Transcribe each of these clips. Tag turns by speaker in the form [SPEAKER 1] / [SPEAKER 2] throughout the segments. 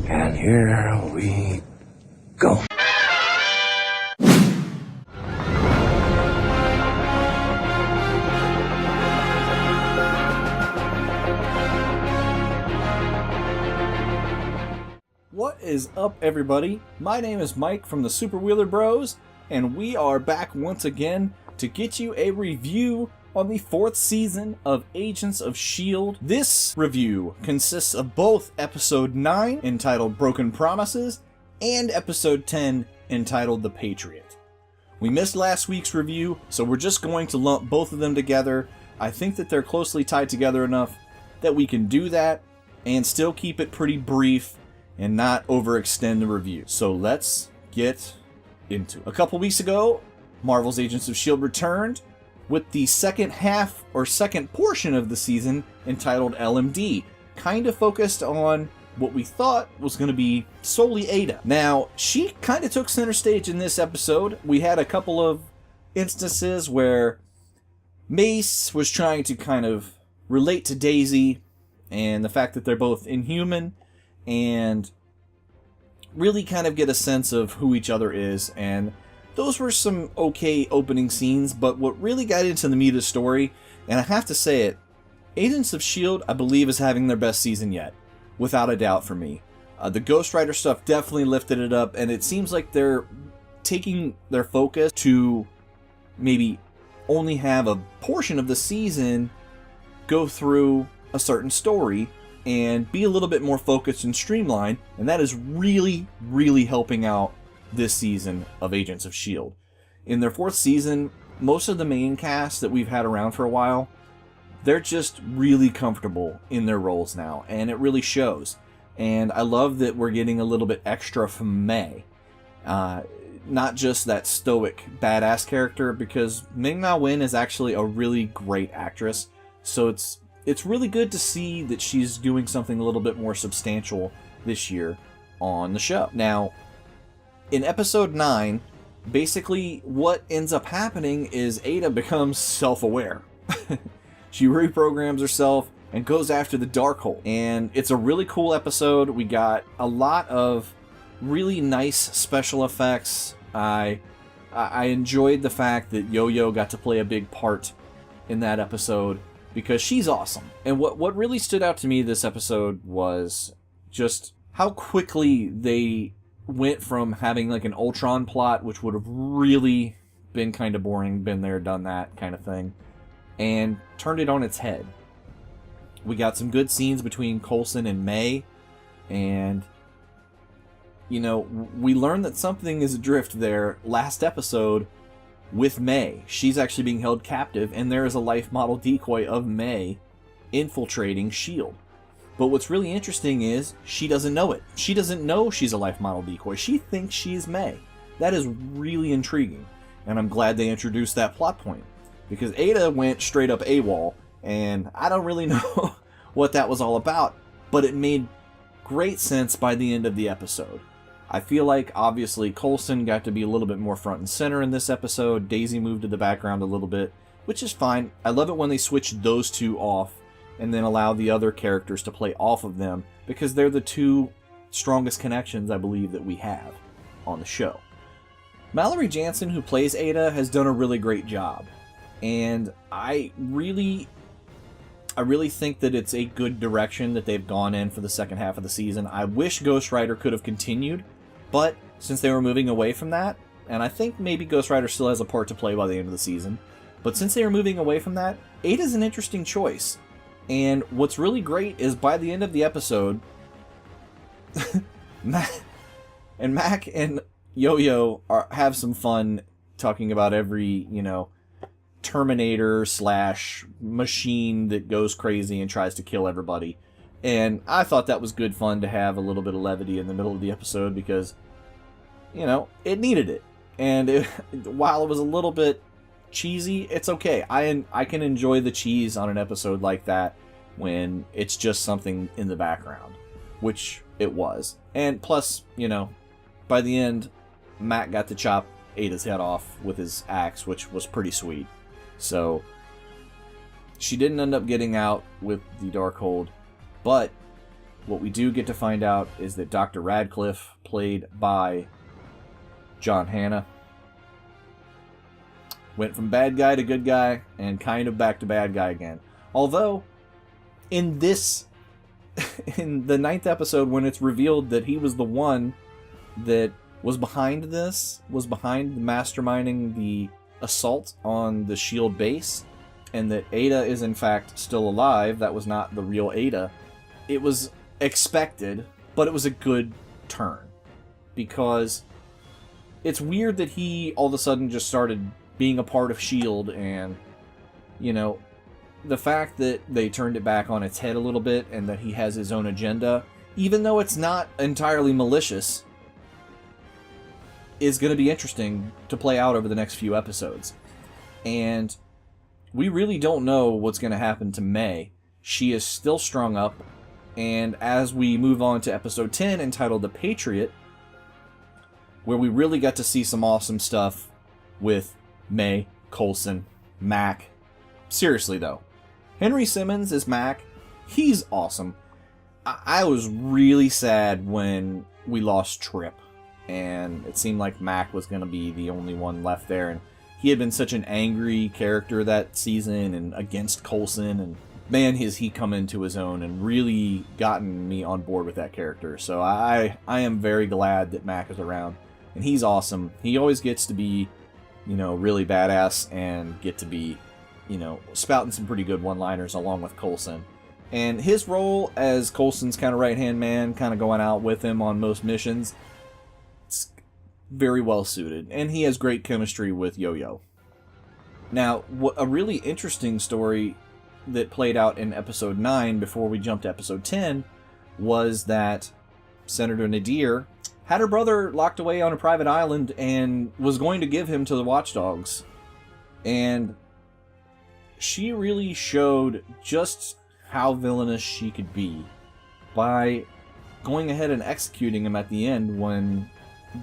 [SPEAKER 1] And here we go.
[SPEAKER 2] What is up, everybody? My name is Mike from the Super Wheeler Bros, and we are back once again to get you a review on the 4th season of Agents of S.H.I.E.L.D. This review consists of both Episode 9, entitled Broken Promises, and Episode 10, entitled The Patriot. We missed last week's review, so we're just going to lump both of them together. I think that they're closely tied together enough that we can do that and still keep it pretty brief and not overextend the review. So let's get into it. A couple weeks ago, Marvel's Agents of S.H.I.E.L.D. returned with the second half or second portion of the season entitled LMD, kind of focused on what we thought was going to be solely Ada. Now, she kind of took center stage in this episode. We had a couple of instances where Mace was trying to kind of relate to Daisy and the fact that they're both inhuman, and really kind of get a sense of who each other is. And those were some okay opening scenes, but what really got into the meat of the story, and I have to say it, Agents of S.H.I.E.L.D., I believe, is having their best season yet, without a doubt for me. The Ghost Rider stuff definitely lifted it up, and it seems like they're taking their focus to maybe only have a portion of the season go through a certain story and be a little bit more focused and streamlined, and that is really, really helping out this season of Agents of S.H.I.E.L.D. In their 4th season, most of the main cast that we've had around for a while, they're just really comfortable in their roles now, and it really shows. And I love that we're getting a little bit extra from May. Not just that stoic, badass character, because Ming-Na Wen is actually a really great actress, so it's really good to see that she's doing something a little bit more substantial this year on the show. Now, in Episode 9, basically what ends up happening is Ada becomes self-aware. She reprograms herself and goes after the Darkhold. And it's a really cool episode. We got a lot of really nice special effects. I enjoyed the fact that Yo-Yo got to play a big part in that episode, because she's awesome. And what really stood out to me this episode was just how quickly they went from having like an Ultron plot, which would have really been kind of boring, been there, done that kind of thing, and turned it on its head. We got some good scenes between Coulson and May, and you know, we learned that something is adrift there last episode with May. She's actually being held captive, and there is a life model decoy of May infiltrating S.H.I.E.L.D. But what's really interesting is she doesn't know it. She doesn't know she's a life model decoy. She thinks she's May. That is really intriguing, and I'm glad they introduced that plot point, because Ada went straight up AWOL, and I don't really know what that was all about, but it made great sense by the end of the episode. I feel like, obviously, Coulson got to be a little bit more front and center in this episode. Daisy moved to the background a little bit, which is fine. I love it when they switch those two off and then allow the other characters to play off of them, because they're the two strongest connections, I believe, that we have on the show. Mallory Jansen, who plays Ada, has done a really great job, and I really think that it's a good direction that they've gone in for the second half of the season. I wish Ghost Rider could have continued, but since they were moving away from that, and I think maybe Ghost Rider still has a part to play by the end of the season, but since they were moving away from that, Ada's an interesting choice. And what's really great is by the end of the episode, Mac and Yo-Yo have some fun talking about every, Terminator / machine that goes crazy and tries to kill everybody. And I thought that was good fun to have a little bit of levity in the middle of the episode, because, it needed it. And while it was a little bit cheesy, it's okay. I can enjoy the cheese on an episode like that when it's just something in the background, which it was. And plus, by the end, Matt got to chop Ada's head off with his axe, which was pretty sweet. So she didn't end up getting out with the Darkhold, but what we do get to find out is that Dr. Radcliffe, played by John Hannah, went from bad guy to good guy and kind of back to bad guy again. Although, in the 9th episode, when it's revealed that he was the one that was behind this, was behind masterminding the assault on the S.H.I.E.L.D. base, and that Ada is in fact still alive, that was not the real Ada, it was expected, but it was a good turn. Because it's weird that he all of a sudden just started being a part of S.H.I.E.L.D. and, you know, the fact that they turned it back on its head a little bit and that he has his own agenda, even though it's not entirely malicious, is going to be interesting to play out over the next few episodes. And we really don't know what's going to happen to May. She is still strung up, and as we move on to episode 10, entitled The Patriot, where we really got to see some awesome stuff with May, Coulson, Mac. Seriously, though. Henry Simmons is Mac. He's awesome. I was really sad when we lost Trip, and it seemed like Mac was going to be the only one left there, and he had been such an angry character that season and against Coulson, and man, has he come into his own and really gotten me on board with that character. So I am very glad that Mac is around, and he's awesome. He always gets to be, you know, really badass and get to be, you know, spouting some pretty good one-liners along with Coulson. And his role as Coulson's kind of right-hand man, kind of going out with him on most missions, it's very well suited. And he has great chemistry with Yo-Yo. Now, a really interesting story that played out in episode 9 before we jumped to episode 10 was that Senator Nadir had her brother locked away on a private island and was going to give him to the Watchdogs. And she really showed just how villainous she could be by going ahead and executing him at the end when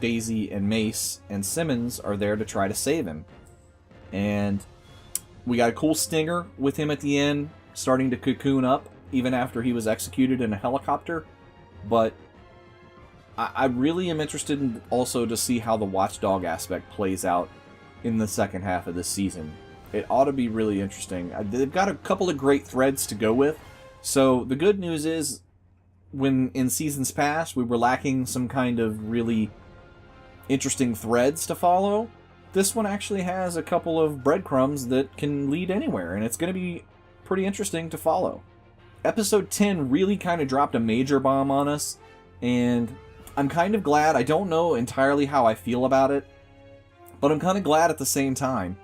[SPEAKER 2] Daisy and Mace and Simmons are there to try to save him. And we got a cool stinger with him at the end, starting to cocoon up even after he was executed in a helicopter. But I really am interested in also to see how the Watchdog aspect plays out in the second half of this season. It ought to be really interesting. They've got a couple of great threads to go with. So the good news is, when in seasons past we were lacking some kind of really interesting threads to follow, this one actually has a couple of breadcrumbs that can lead anywhere, and it's going to be pretty interesting to follow. Episode 10 really kind of dropped a major bomb on us, and I'm kind of glad. I don't know entirely how I feel about it, but I'm kind of glad at the same time.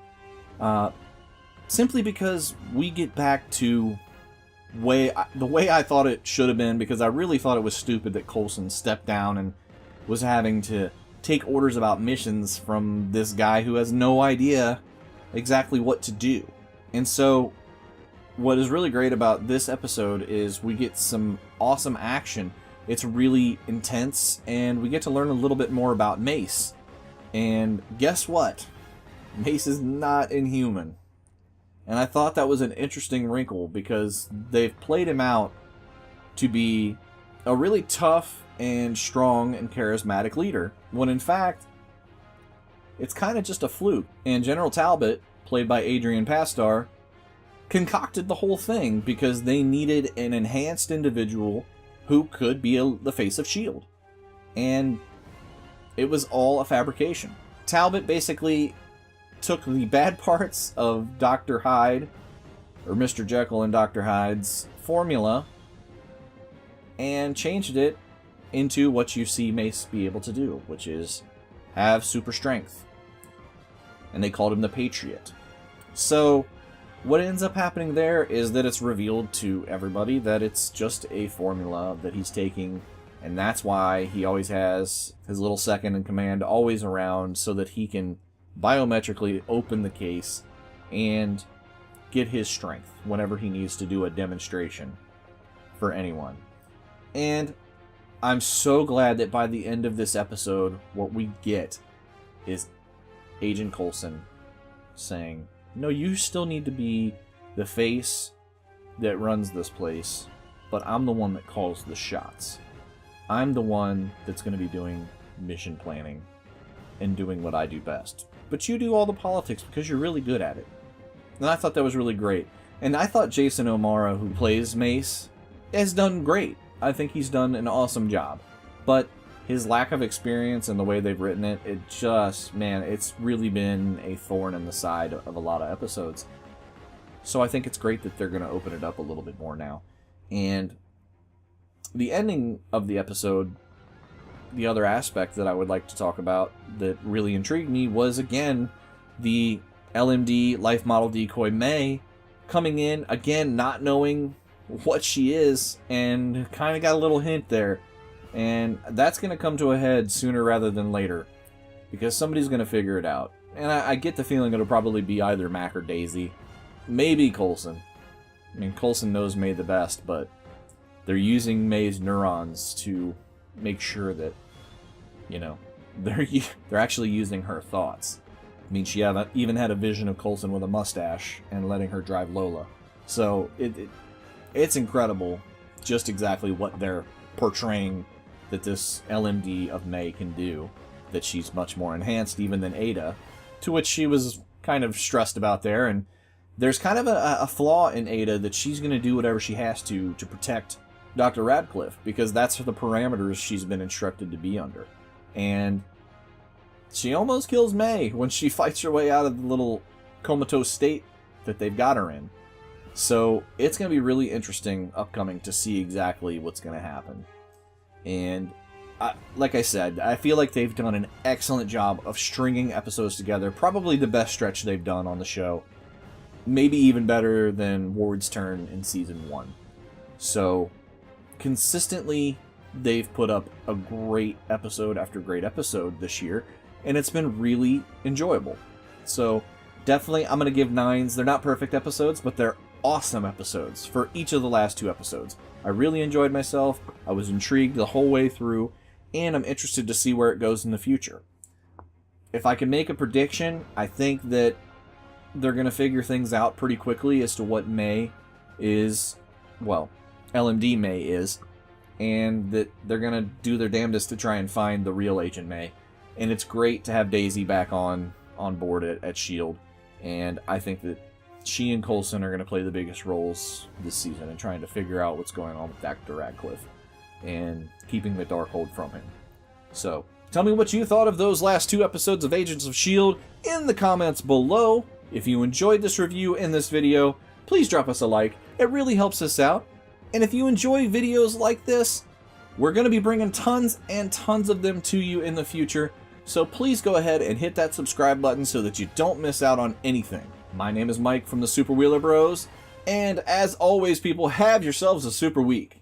[SPEAKER 2] Simply because we get back to the way I thought it should have been, because I really thought it was stupid that Coulson stepped down and was having to take orders about missions from this guy who has no idea exactly what to do. And so what is really great about this episode is we get some awesome action. It's really intense, and we get to learn a little bit more about Mace. And guess what? Mace is not inhuman. And I thought that was an interesting wrinkle, because they've played him out to be a really tough and strong and charismatic leader, when in fact, it's kind of just a fluke. And General Talbot, played by Adrian Pastar, concocted the whole thing because they needed an enhanced individual who could be the face of S.H.I.E.L.D. And it was all a fabrication. Talbot basically took the bad parts of Dr. Hyde, or Mr. Jekyll and Dr. Hyde's formula, and changed it into what you see Mace be able to do, which is have super strength. And they called him the Patriot. So what ends up happening there is that it's revealed to everybody that it's just a formula that he's taking, and that's why he always has his little second in command always around, so that he can biometrically open the case and get his strength whenever he needs to do a demonstration for anyone. And I'm so glad that by the end of this episode, what we get is Agent Coulson saying, no, you still need to be the face that runs this place. but I'm the one that calls the shots. I'm the one that's going to be doing mission planning and doing what I do best. But you do all the politics because you're really good at it. And I thought that was really great. And I thought Jason O'Mara, who plays Mace, has done great. I think he's done an awesome job. But his lack of experience and the way they've written it, it just, man, it's really been a thorn in the side of a lot of episodes. So I think it's great that they're going to open it up a little bit more now. And the ending of the episode, the other aspect that I would like to talk about that really intrigued me was, again, the LMD life model decoy May coming in, again, not knowing what she is, and kind of got a little hint there. And that's going to come to a head sooner rather than later, because somebody's going to figure it out. And I get the feeling it'll probably be either Mac or Daisy. Maybe Coulson. I mean, Coulson knows May the best, but they're using May's neurons to make sure that, you know, they're actually using her thoughts. I mean, she even had a vision of Coulson with a mustache and letting her drive Lola. So it's incredible just exactly what they're portraying that this LMD of May can do, that she's much more enhanced even than Ada, to which she was kind of stressed about there. And there's kind of a flaw in Ada that she's going to do whatever she has to protect Dr. Radcliffe, because that's the parameters she's been instructed to be under. And she almost kills May when she fights her way out of the little comatose state that they've got her in. So it's going to be really interesting upcoming to see exactly what's going to happen. And like I said, I feel like they've done an excellent job of stringing episodes together. Probably the best stretch they've done on the show. Maybe even better than Ward's Turn in Season 1. So, consistently, they've put up a great episode after great episode this year, and it's been really enjoyable. So, definitely, I'm going to give 9s. They're not perfect episodes, but they're awesome episodes for each of the last 2 episodes. I really enjoyed myself, I was intrigued the whole way through, and I'm interested to see where it goes in the future. If I can make a prediction, I think that they're going to figure things out pretty quickly as to what May is, well, LMD May is, and that they're going to do their damnedest to try and find the real Agent May. And it's great to have Daisy back on board at S.H.I.E.L.D., and I think that she and Coulson are going to play the biggest roles this season in trying to figure out what's going on with Dr. Radcliffe and keeping the Darkhold from him. So, tell me what you thought of those last 2 episodes of Agents of S.H.I.E.L.D. in the comments below. If you enjoyed this review and this video, please drop us a like. It really helps us out. And if you enjoy videos like this, we're going to be bringing tons and tons of them to you in the future. So please go ahead and hit that subscribe button so that you don't miss out on anything. My name is Mike from the Super Wheeler Bros. And as always, people, have yourselves a super week.